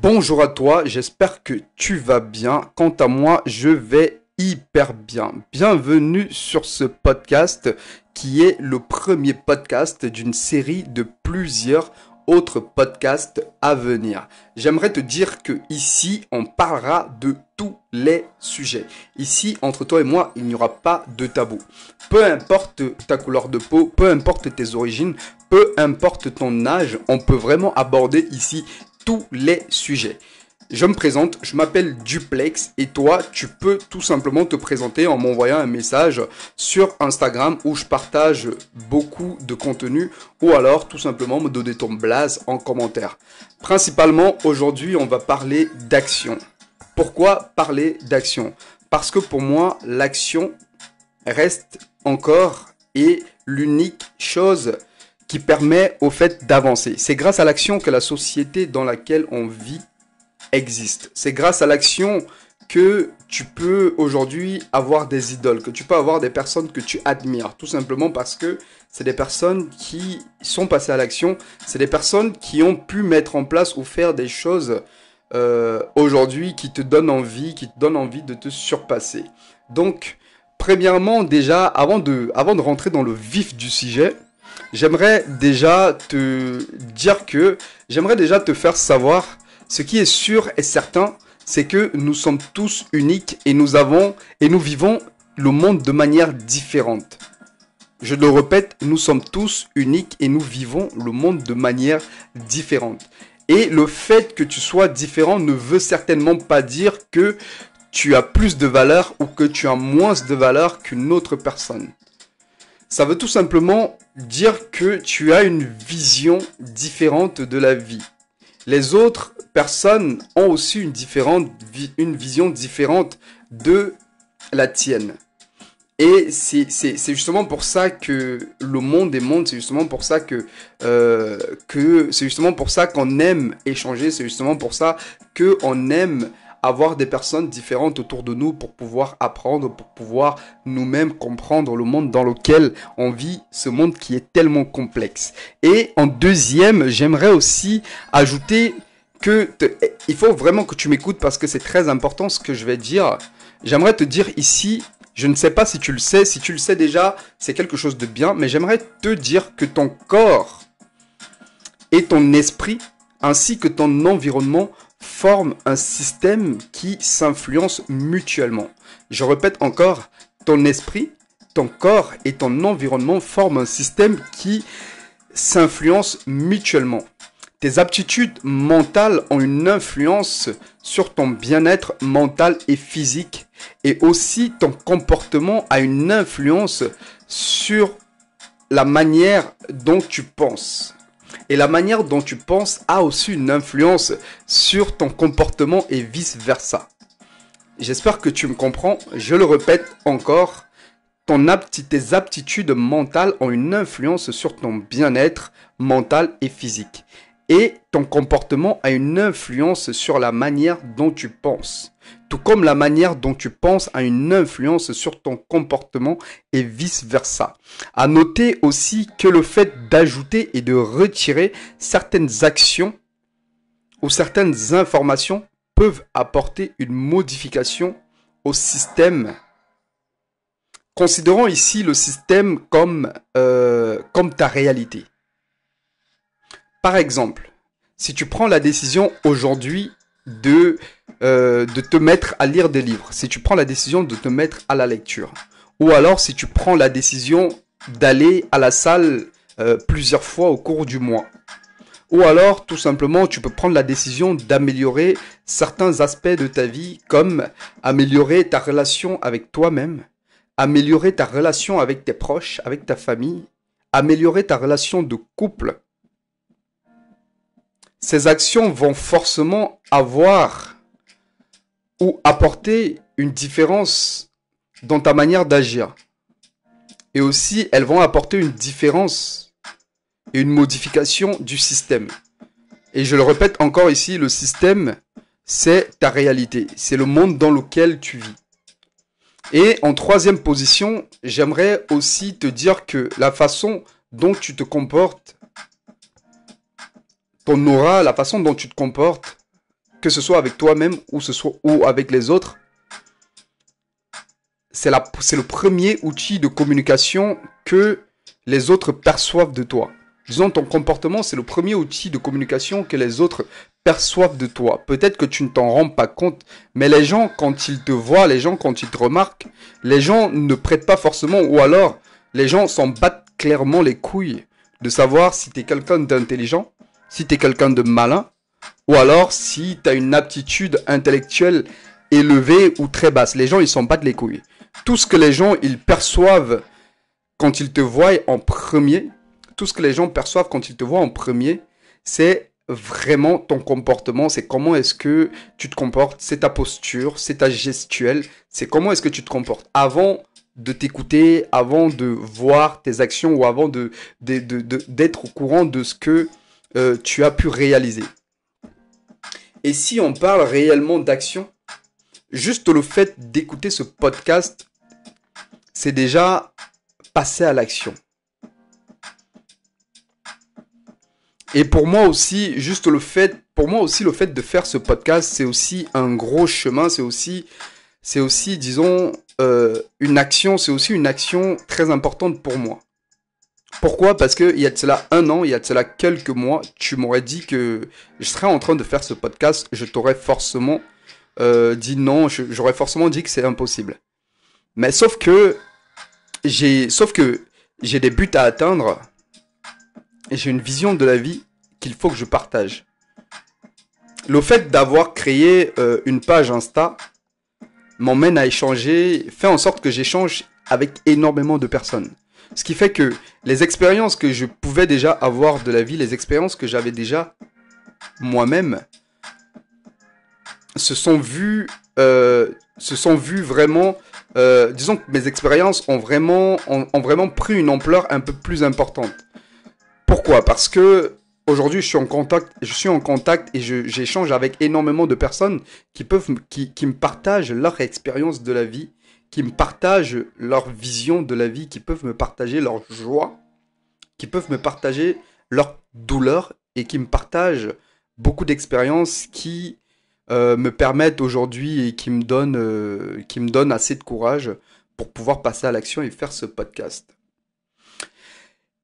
Bonjour à toi, j'espère que tu vas bien. Quant à moi, je vais hyper bien. Bienvenue sur ce podcast qui est le premier podcast d'une série de plusieurs autres podcasts à venir. J'aimerais te dire que ici, on parlera de tous les sujets. Ici, entre toi et moi, il n'y aura pas de tabou. Peu importe ta couleur de peau, peu importe tes origines, peu importe ton âge, on peut vraiment aborder ici tous les sujets. Je me présente, je m'appelle Duplex et toi, tu peux tout simplement te présenter en m'envoyant un message sur Instagram où je partage beaucoup de contenu ou alors tout simplement me donner ton blaze en commentaire. Principalement, aujourd'hui, on va parler d'action. Pourquoi parler d'action? Parce que pour moi, l'action reste encore et l'unique chose qui permet au fait d'avancer. C'est grâce à l'action que la société dans laquelle on vit existe. C'est grâce à l'action que tu peux aujourd'hui avoir des idoles, que tu peux avoir des personnes que tu admires, tout simplement parce que c'est des personnes qui sont passées à l'action, c'est des personnes qui ont pu mettre en place ou faire des choses aujourd'hui qui te donnent envie, de te surpasser. Donc, premièrement, déjà, avant de rentrer dans le vif du sujet, j'aimerais déjà te faire savoir ce qui est sûr et certain, c'est que nous sommes tous uniques et nous vivons le monde de manière différente. Je le répète, nous sommes tous uniques et nous vivons le monde de manière différente. Et le fait que tu sois différent ne veut certainement pas dire que tu as plus de valeur ou que tu as moins de valeur qu'une autre personne. Ça veut tout simplement dire que tu as une vision différente de la vie. Les autres personnes ont aussi une vision différente de la tienne. Et c'est justement pour ça que le monde est monde, c'est justement pour ça c'est justement pour ça qu'on aime échanger, c'est justement pour ça qu'on aime avoir des personnes différentes autour de nous pour pouvoir apprendre, pour pouvoir nous-mêmes comprendre le monde dans lequel on vit, ce monde qui est tellement complexe. Et en deuxième, j'aimerais aussi ajouter il faut vraiment que tu m'écoutes parce que c'est très important ce que je vais dire. J'aimerais te dire ici, je ne sais pas si tu le sais, si tu le sais déjà, c'est quelque chose de bien, mais j'aimerais te dire que ton corps et ton esprit, ainsi que ton environnement, forment un système qui s'influence mutuellement. Je répète encore, ton esprit, ton corps et ton environnement forment un système qui s'influence mutuellement. Tes aptitudes mentales ont une influence sur ton bien-être mental et physique et aussi ton comportement a une influence sur la manière dont tu penses. Et la manière dont tu penses a aussi une influence sur ton comportement et vice-versa. J'espère que tu me comprends. Je le répète encore. Tes aptitudes mentales ont une influence sur ton bien-être mental et physique. Et ton comportement a une influence sur la manière dont tu penses. Tout comme la manière dont tu penses a une influence sur ton comportement et vice-versa. À noter aussi que le fait d'ajouter et de retirer certaines actions ou certaines informations peuvent apporter une modification au système. Considérons ici le système comme ta réalité. Par exemple, si tu prends la décision aujourd'hui de te mettre à lire des livres, si tu prends la décision de te mettre à la lecture, ou alors si tu prends la décision d'aller à la salle plusieurs fois au cours du mois, ou alors tout simplement tu peux prendre la décision d'améliorer certains aspects de ta vie comme améliorer ta relation avec toi-même, améliorer ta relation avec tes proches, avec ta famille, améliorer ta relation de couple. Ces actions vont forcément avoir ou apporter une différence dans ta manière d'agir. Et aussi, elles vont apporter une différence et une modification du système. Et je le répète encore ici, le système, c'est ta réalité. C'est le monde dans lequel tu vis. Et en troisième position, j'aimerais aussi te dire que la façon dont tu te comportes, ton aura, la façon dont tu te comportes, que ce soit avec toi-même ou avec les autres, c'est le premier outil de communication que les autres perçoivent de toi. Disons, ton comportement, c'est le premier outil de communication que les autres perçoivent de toi. Peut-être que tu ne t'en rends pas compte, mais les gens, quand ils te voient, les gens, quand ils te remarquent, les gens ne prêtent pas forcément, ou alors, les gens s'en battent clairement les couilles de savoir si tu es quelqu'un d'intelligent, si tu es quelqu'un de malin, ou alors si tu as une aptitude intellectuelle élevée ou très basse. Les gens, ils s'en battent les couilles. Tout ce que les gens, ils perçoivent quand ils te voient en premier, tout ce que les gens perçoivent quand ils te voient en premier, c'est vraiment ton comportement, c'est comment est-ce que tu te comportes, c'est ta posture, c'est ta gestuelle, c'est comment est-ce que tu te comportes avant de t'écouter, avant de voir tes actions ou avant d'être au courant de ce que tu as pu réaliser. Et si on parle réellement d'action, juste le fait d'écouter ce podcast, c'est déjà passer à l'action. Et pour moi aussi, le fait de faire ce podcast, c'est aussi un gros chemin, c'est aussi, disons, une action très importante pour moi. Pourquoi? Parce que il y a de cela un an, il y a de cela quelques mois, tu m'aurais dit que je serais en train de faire ce podcast, je t'aurais forcément dit non, j'aurais forcément dit que c'est impossible. Mais sauf que j'ai des buts à atteindre et j'ai une vision de la vie qu'il faut que je partage. Le fait d'avoir créé une page Insta m'emmène à échanger, fait en sorte que j'échange avec énormément de personnes. Ce qui fait que les expériences que je pouvais déjà avoir de la vie, les expériences que j'avais déjà moi-même, se sont vues vraiment, disons que mes expériences ont vraiment pris une ampleur un peu plus importante. Pourquoi? Parce que aujourd'hui je suis en contact et j'échange avec énormément de personnes qui me partagent leur expérience de la vie, qui me partagent leur vision de la vie, qui peuvent me partager leur joie, qui peuvent me partager leur douleur et qui me partagent beaucoup d'expériences qui me permettent aujourd'hui et qui me donnent assez de courage pour pouvoir passer à l'action et faire ce podcast.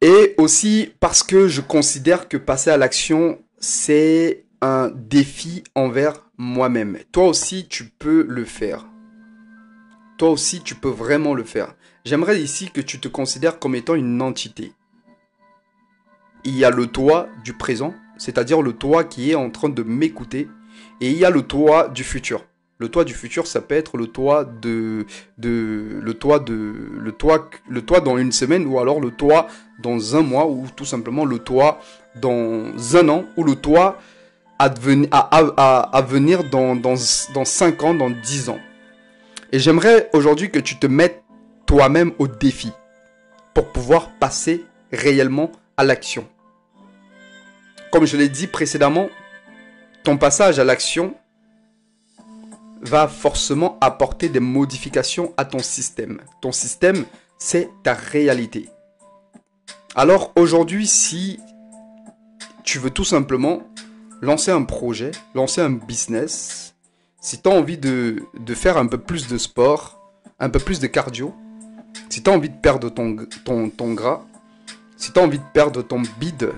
Et aussi parce que je considère que passer à l'action, c'est un défi envers moi-même. Toi aussi, tu peux le faire. Toi aussi, tu peux vraiment le faire. J'aimerais ici que tu te considères comme étant une entité. Il y a le toi du présent, c'est-à-dire le toi qui est en train de m'écouter, et il y a le toi du futur. Le toi du futur, ça peut être le toi le toi dans une semaine, ou alors le toi dans un mois, ou tout simplement le toi dans un an, ou le toi à venir dans 5 ans, dans 10 ans. Et j'aimerais aujourd'hui que tu te mettes toi-même au défi pour pouvoir passer réellement à l'action. Comme je l'ai dit précédemment, ton passage à l'action va forcément apporter des modifications à ton système. Ton système, c'est ta réalité. Alors aujourd'hui, si tu veux tout simplement lancer un projet, lancer un business, si tu as envie de faire un peu plus de sport, un peu plus de cardio, si tu as envie de perdre ton gras, si tu as envie de perdre ton bide,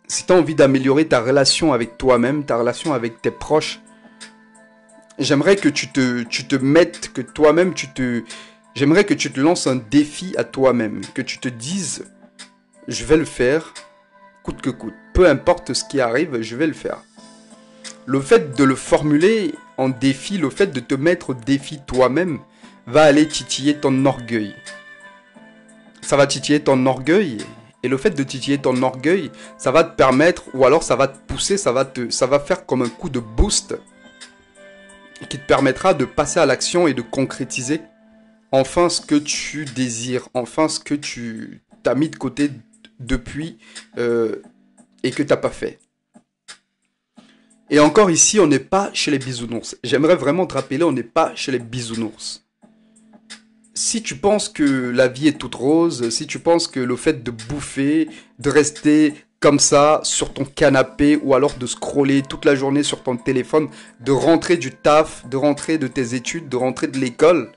si tu as envie d'améliorer ta relation avec toi-même, ta relation avec tes proches, j'aimerais que tu te mettes, que toi-même j'aimerais que tu te lances un défi à toi-même, que tu te dises, je vais le faire, coûte que coûte. Peu importe ce qui arrive, je vais le faire. Le fait de le formuler en défi, le fait de te mettre au défi toi-même, va aller titiller ton orgueil. Ça va titiller ton orgueil. Et le fait de titiller ton orgueil, ça va te permettre, ou alors ça va te pousser, ça va faire comme un coup de boost qui te permettra de passer à l'action et de concrétiser enfin ce que tu désires, enfin ce que tu t'as mis de côté depuis et que tu n'as pas fait. Et encore ici, on n'est pas chez les bisounours. J'aimerais vraiment te rappeler, on n'est pas chez les bisounours. Si tu penses que la vie est toute rose, si tu penses que le fait de bouffer, de rester comme ça sur ton canapé ou alors de scroller toute la journée sur ton téléphone, de rentrer du taf, de rentrer de tes études, de rentrer de l'école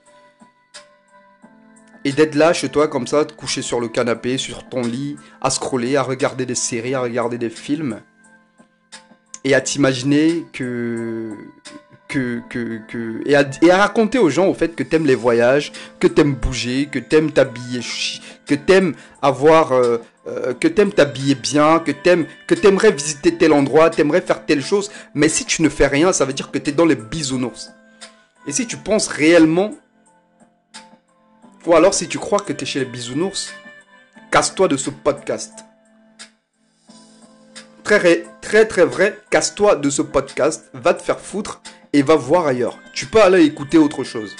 et d'être là chez toi comme ça, de coucher sur le canapé, sur ton lit, à scroller, à regarder des séries, à regarder des films et à t'imaginer et à raconter aux gens au fait que t'aimes les voyages, que t'aimes bouger, que t'aimes t'habiller, que t'aimes avoir, que t'aimes t'habiller bien, que t'aimerais visiter tel endroit, t'aimerais faire telle chose. Mais si tu ne fais rien, ça veut dire que t'es dans les bisounours. Et si tu penses réellement, ou alors si tu crois que t'es chez les bisounours, casse-toi de ce podcast. Très vrai, casse-toi de ce podcast, va te faire foutre et va voir ailleurs. Tu peux aller écouter autre chose.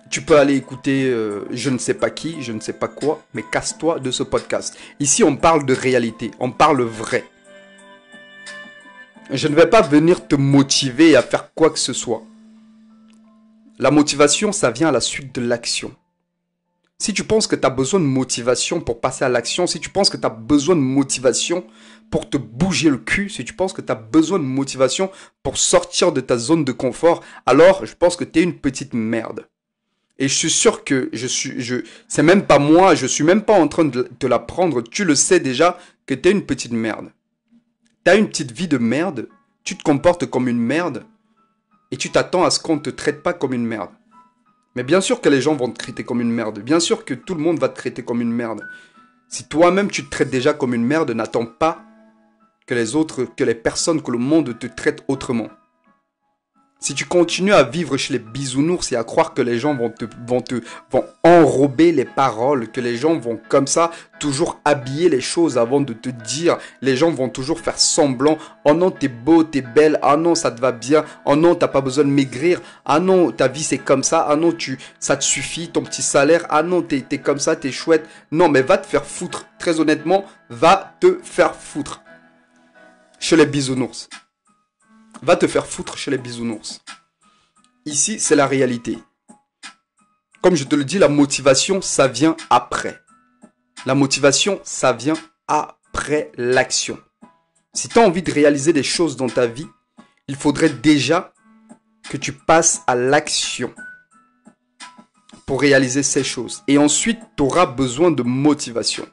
Tu peux aller écouter je ne sais pas qui, je ne sais pas quoi, mais casse-toi de ce podcast. Ici, on parle de réalité, on parle vrai. Je ne vais pas venir te motiver à faire quoi que ce soit. La motivation, ça vient à la suite de l'action. Si tu penses que tu as besoin de motivation pour passer à l'action, si tu penses que tu as besoin de motivation pour te bouger le cul, si tu penses que tu as besoin de motivation pour sortir de ta zone de confort, alors je pense que tu es une petite merde. Et je suis sûr que c'est même pas moi, je suis même pas en train de te l'apprendre, tu le sais déjà que tu es une petite merde. Tu as une petite vie de merde, tu te comportes comme une merde et tu t'attends à ce qu'on ne te traite pas comme une merde. Mais bien sûr que les gens vont te traiter comme une merde. Bien sûr que tout le monde va te traiter comme une merde. Si toi-même tu te traites déjà comme une merde, n'attends pas que les autres, que les personnes, que le monde te traite autrement. Si tu continues à vivre chez les bisounours et à croire que les gens vont enrober les paroles, que les gens vont comme ça toujours habiller les choses avant de te dire, les gens vont toujours faire semblant, oh non t'es beau, t'es belle, ah non ça te va bien, oh non t'as pas besoin de maigrir, ah non ta vie c'est comme ça, ah non ça te suffit, ton petit salaire, ah non t'es comme ça, t'es chouette, non mais va te faire foutre, très honnêtement, va te faire foutre chez les bisounours. Va te faire foutre chez les bisounours. Ici, c'est la réalité. Comme je te le dis, la motivation, ça vient après. La motivation, ça vient après l'action. Si tu as envie de réaliser des choses dans ta vie, il faudrait déjà que tu passes à l'action pour réaliser ces choses. Et ensuite, tu auras besoin de motivation.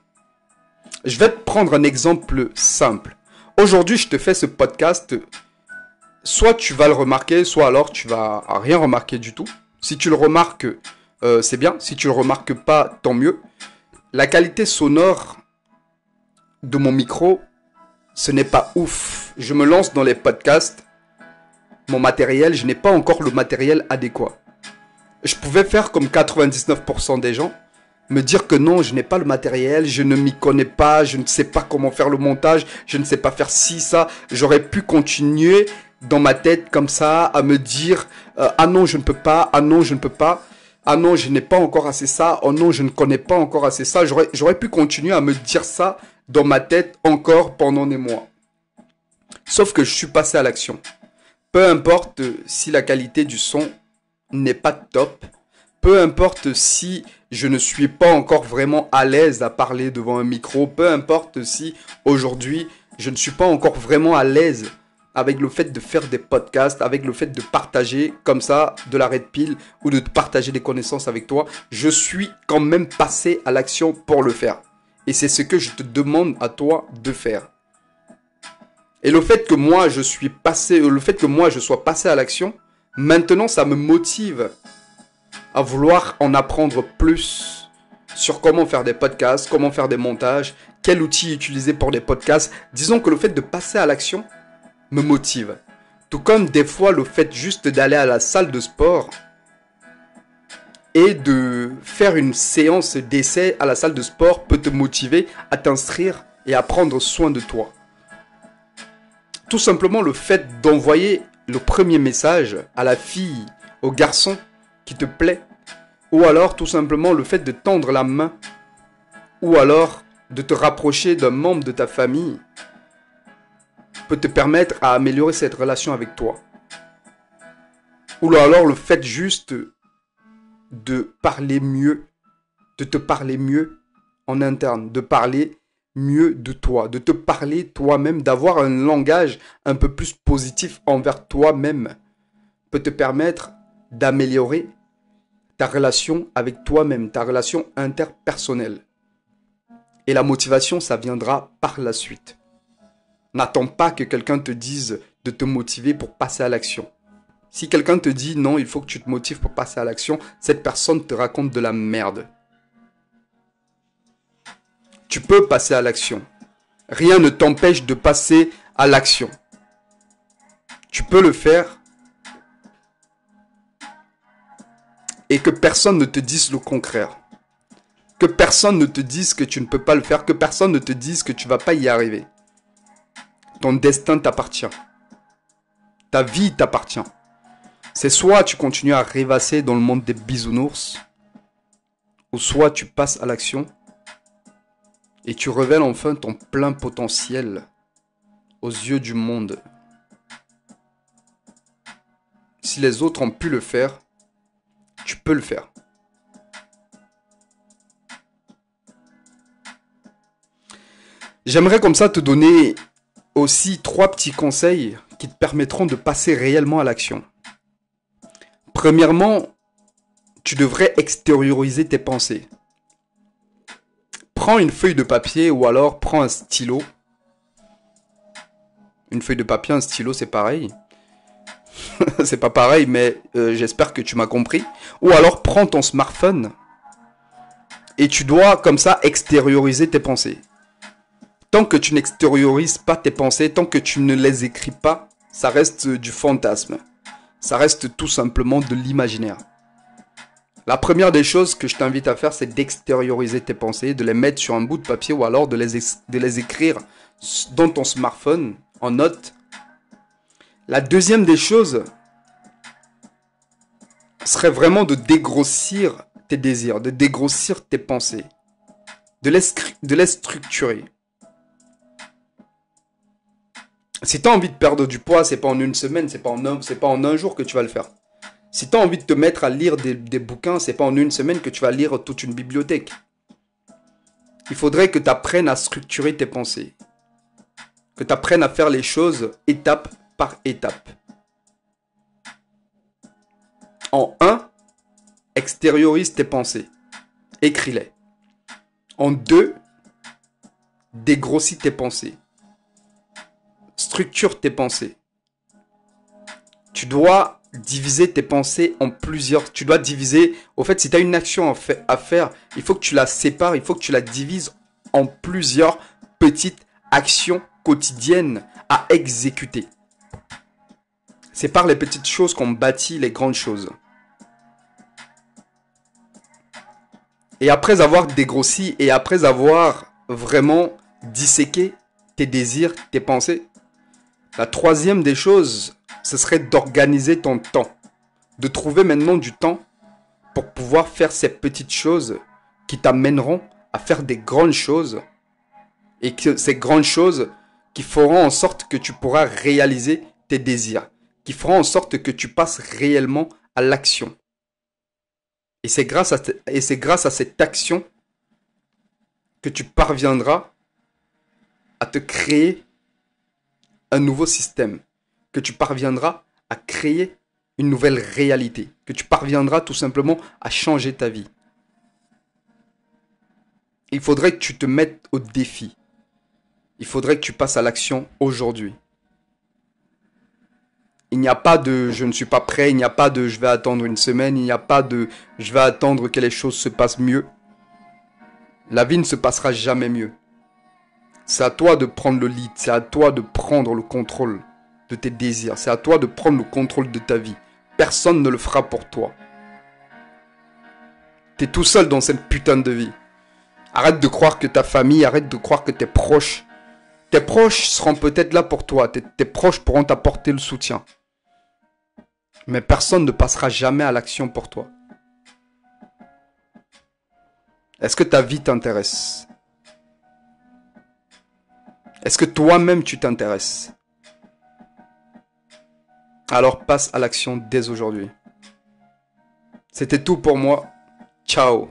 Je vais te prendre un exemple simple. Aujourd'hui, je te fais ce podcast. Soit tu vas le remarquer, soit alors tu vas rien remarquer du tout. Si tu le remarques, c'est bien. Si tu le remarques pas, tant mieux. La qualité sonore de mon micro, ce n'est pas ouf. Je me lance dans les podcasts. Mon matériel, je n'ai pas encore le matériel adéquat. Je pouvais faire comme 99% des gens, me dire que non, je n'ai pas le matériel, je ne m'y connais pas, je ne sais pas comment faire le montage, je ne sais pas faire ci, ça. J'aurais pu continuer dans ma tête comme ça à me dire ah non je ne peux pas, ah non je ne peux pas, ah non je n'ai pas encore assez ça, oh non je ne connais pas encore assez ça. J'aurais pu continuer à me dire ça dans ma tête encore pendant des mois. Sauf que je suis passé à l'action. Peu importe si la qualité du son n'est pas top, peu importe si je ne suis pas encore vraiment à l'aise à parler devant un micro, peu importe si aujourd'hui je ne suis pas encore vraiment à l'aise avec le fait de faire des podcasts, avec le fait de partager comme ça de la red pill ou de partager des connaissances avec toi, je suis quand même passé à l'action pour le faire. Et c'est ce que je te demande à toi de faire. Et le fait que moi je sois passé à l'action, maintenant ça me motive à vouloir en apprendre plus sur comment faire des podcasts, comment faire des montages, quel outil utiliser pour des podcasts. Disons que le fait de passer à l'action me motive. Tout comme des fois le fait juste d'aller à la salle de sport et de faire une séance d'essai à la salle de sport peut te motiver à t'inscrire et à prendre soin de toi. Tout simplement le fait d'envoyer le premier message à la fille, au garçon qui te plaît, ou alors tout simplement le fait de tendre la main, ou alors de te rapprocher d'un membre de ta famille peut te permettre à améliorer cette relation avec toi. Ou alors le fait juste de parler mieux, de te parler mieux en interne, de parler mieux de toi, de te parler toi-même, d'avoir un langage un peu plus positif envers toi-même peut te permettre d'améliorer ta relation avec toi-même, ta relation interpersonnelle. Et la motivation, ça viendra par la suite. N'attends pas que quelqu'un te dise de te motiver pour passer à l'action. Si quelqu'un te dit non, il faut que tu te motives pour passer à l'action, cette personne te raconte de la merde. Tu peux passer à l'action. Rien ne t'empêche de passer à l'action. Tu peux le faire et que personne ne te dise le contraire. Que personne ne te dise que tu ne peux pas le faire, que personne ne te dise que tu ne vas pas y arriver. Ton destin t'appartient. Ta vie t'appartient. C'est soit tu continues à rêvasser dans le monde des bisounours, ou soit tu passes à l'action et tu révèles enfin ton plein potentiel aux yeux du monde. Si les autres ont pu le faire, tu peux le faire. J'aimerais comme ça te donner aussi 3 petits conseils qui te permettront de passer réellement à l'action. Premièrement, tu devrais extérioriser tes pensées. Prends une feuille de papier ou alors prends un stylo. Une feuille de papier, un stylo, c'est pareil. C'est pas pareil, mais j'espère que tu m'as compris. Ou alors prends ton smartphone et tu dois comme ça extérioriser tes pensées. Tant que tu n'extériorises pas tes pensées, tant que tu ne les écris pas, ça reste du fantasme. Ça reste tout simplement de l'imaginaire. La première des choses que je t'invite à faire, c'est d'extérioriser tes pensées, de les mettre sur un bout de papier ou alors de les écrire dans ton smartphone en note. La deuxième des choses serait vraiment de dégrossir tes désirs, de dégrossir tes pensées, de les structurer. Si tu as envie de perdre du poids, c'est pas en une semaine, c'est pas en un jour que tu vas le faire. Si tu as envie de te mettre à lire des bouquins, c'est pas en une semaine que tu vas lire toute une bibliothèque. Il faudrait que tu apprennes à structurer tes pensées. Que tu apprennes à faire les choses étape par étape. En 1, extériorise tes pensées. Écris-les. En 2, dégrossis tes pensées. Structure tes pensées. Tu dois diviser tes pensées en plusieurs. Tu dois diviser. Au fait, si tu as une action à faire, il faut que tu la sépares. Il faut que tu la divises en plusieurs petites actions quotidiennes à exécuter. C'est par les petites choses qu'on bâtit les grandes choses. Et après avoir dégrossi et après avoir vraiment disséqué tes désirs, tes pensées, la troisième des choses, ce serait d'organiser ton temps. De trouver maintenant du temps pour pouvoir faire ces petites choses qui t'amèneront à faire des grandes choses. Et que ces grandes choses qui feront en sorte que tu pourras réaliser tes désirs. Qui feront en sorte que tu passes réellement à l'action. Et c'est grâce à cette action que tu parviendras à te créer un nouveau système, que tu parviendras à créer une nouvelle réalité, que tu parviendras tout simplement à changer ta vie. Il faudrait que tu te mettes au défi. Il faudrait que tu passes à l'action aujourd'hui. Il n'y a pas de je ne suis pas prêt, il n'y a pas de je vais attendre une semaine, il n'y a pas de je vais attendre que les choses se passent mieux. La vie ne se passera jamais mieux. C'est à toi de prendre le lead, c'est à toi de prendre le contrôle de tes désirs, c'est à toi de prendre le contrôle de ta vie. Personne ne le fera pour toi. T'es tout seul dans cette putain de vie. Arrête de croire que ta famille, arrête de croire que tes proches seront peut-être là pour toi, tes proches pourront t'apporter le soutien. Mais personne ne passera jamais à l'action pour toi. Est-ce que ta vie t'intéresse ? Est-ce que toi-même tu t'intéresses ? Alors passe à l'action dès aujourd'hui. C'était tout pour moi. Ciao.